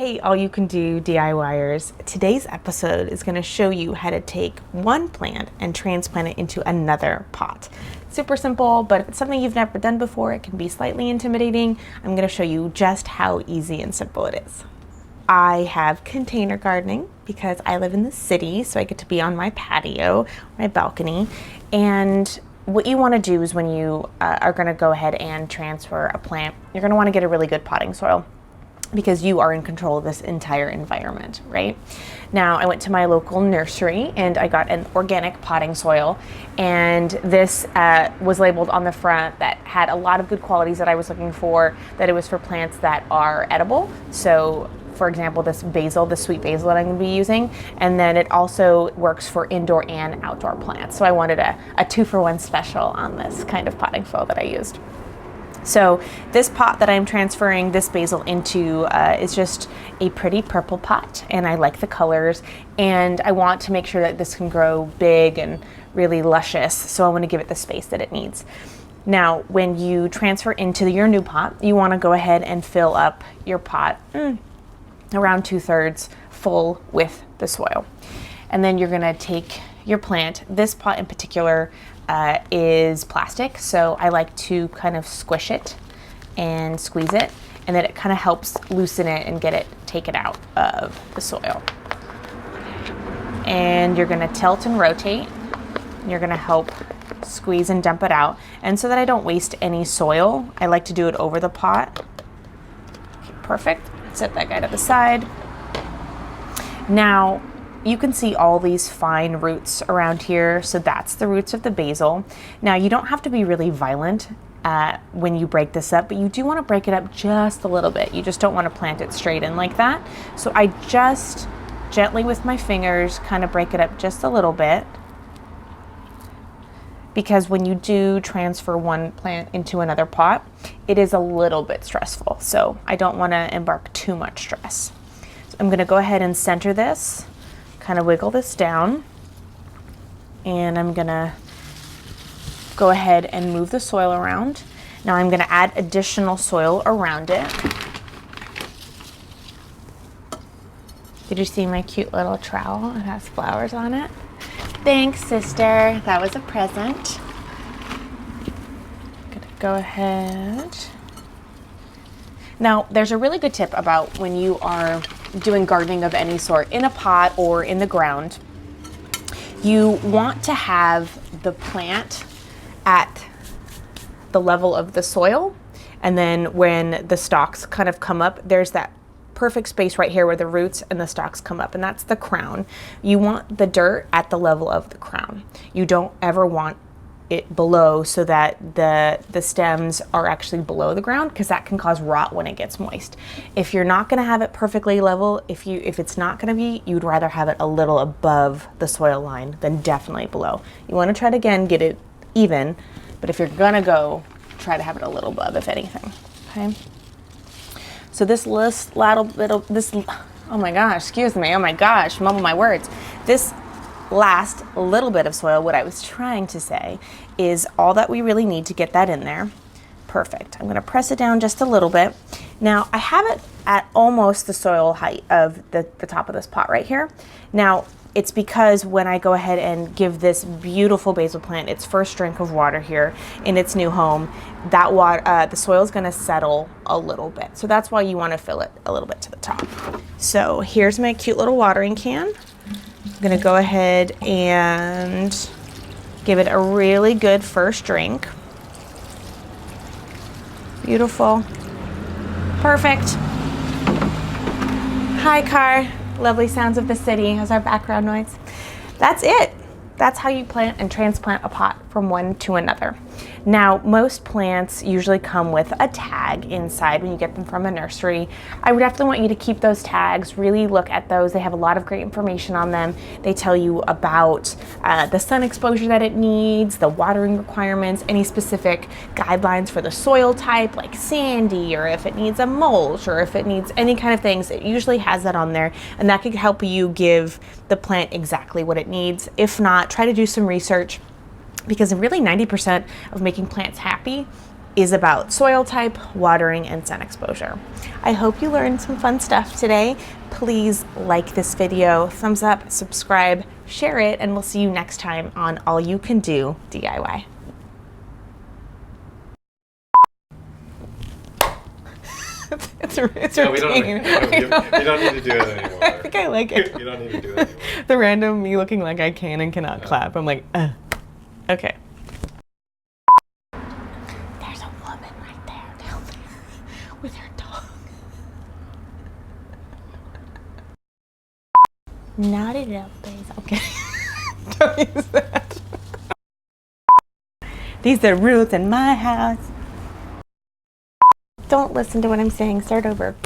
Hey, all you can do DIYers. Today's episode is going to show you how to take one plant and transplant it into another pot. Super simple, but if it's something you've never done before, it can be slightly intimidating. I'm going to show you just how easy and simple it is. I have container gardening because I live in the city, so I get to be on my patio, my balcony, and what you want to do is when you are going to go ahead and transfer a plant, you're going to want to get a really good potting soil, because you are in control of this entire environment, right? Now, I went to my local nursery and I got an organic potting soil, and this was labeled on the front that had a lot of good qualities that I was looking for, that it was for plants that are edible. So, for example, this basil, the sweet basil that I'm gonna be using, and then it also works for indoor and outdoor plants. So I wanted a 2-for-1 special on this kind of potting soil that I used. So this pot that I'm transferring this basil into is just a pretty purple pot, and I like the colors, and I want to make sure that this can grow big and really luscious, so I want to give it the space that it needs. Now, when you transfer into your new pot, you want to go ahead and fill up your pot around 2/3 full with the soil. And then you're going to take your plant. This pot in particular is plastic, so I like to kind of squish it and squeeze it, and then it kind of helps loosen it and get it taken out of the soil. And you're going to tilt and rotate. You're going to help squeeze and dump it out. And so that I don't waste any soil, I like to do it over the pot. Okay, perfect. Set that guy to the side. Now, you can see all these fine roots around here, so that's the roots of the basil. Now, you don't have to be really violent when you break this up, but you do want to break it up just a little bit. You just don't want to plant it straight in like that. So I just gently with my fingers kind of break it up just a little bit, because when you do transfer one plant into another pot, it is a little bit stressful. So I don't want to embark too much stress. So I'm going to go ahead and center this, kind of wiggle this down, and I'm gonna go ahead and move the soil around. Now I'm gonna add additional soil around it. Did you see my cute little trowel? It has flowers on it. Thanks, sister. That was a present. Gonna go ahead. Now, there's a really good tip about when you are doing gardening of any sort, in a pot or in the ground. You want to have the plant at the level of the soil, and then when the stalks kind of come up, there's that perfect space right here where the roots and the stalks come up, and that's the crown. You want the dirt at the level of the crown. You don't ever want it below, so that the stems are actually below the ground, because that can cause rot when it gets moist. If you're not going to have it perfectly level, if it's not going to be, you'd rather have it a little above the soil line than definitely below. You want to try to, again, get it even, but if you're going to go, try to have it a little above, if anything. Okay. So this oh my gosh, excuse me, oh my gosh, mumble my words. This last little bit of soil, what I was trying to say, is all that we really need to get that in there. Perfect. I'm going to press it down just a little bit. Now, I have it at almost the soil height of the top of this pot right here. Now, it's because when I go ahead and give this beautiful basil plant its first drink of water here in its new home, that water, the soil is going to settle a little bit. So that's why you want to fill it a little bit to the top. So here's my cute little watering can. I'm going to go ahead and give it a really good first drink. Beautiful. Perfect. Hi, car. Lovely sounds of the city as our background noise. That's it. That's how you plant and transplant a pot from one to another. Now, most plants usually come with a tag inside when you get them from a nursery. I would definitely want you to keep those tags, really look at those. They have a lot of great information on them. They tell you about the sun exposure that it needs, the watering requirements, any specific guidelines for the soil type, like sandy, or if it needs a mulch, or if it needs any kind of things. It usually has that on there, and that could help you give the plant exactly what it needs. If not, try to do some research, because really 90% of making plants happy is about soil type, watering, and sun exposure. I hope you learned some fun stuff today. Please like this video, thumbs up, subscribe, share it, and we'll see you next time on All You Can Do DIY. It's no, we don't need to do it anymore. I think I like it. You don't need to do it anymore. The random me looking like I can and cannot clap. I'm like, okay. There's a woman right there, down there, with her dog. Not it up, please. Okay. Don't use that. These are rules in my house. Don't listen to what I'm saying. Start over.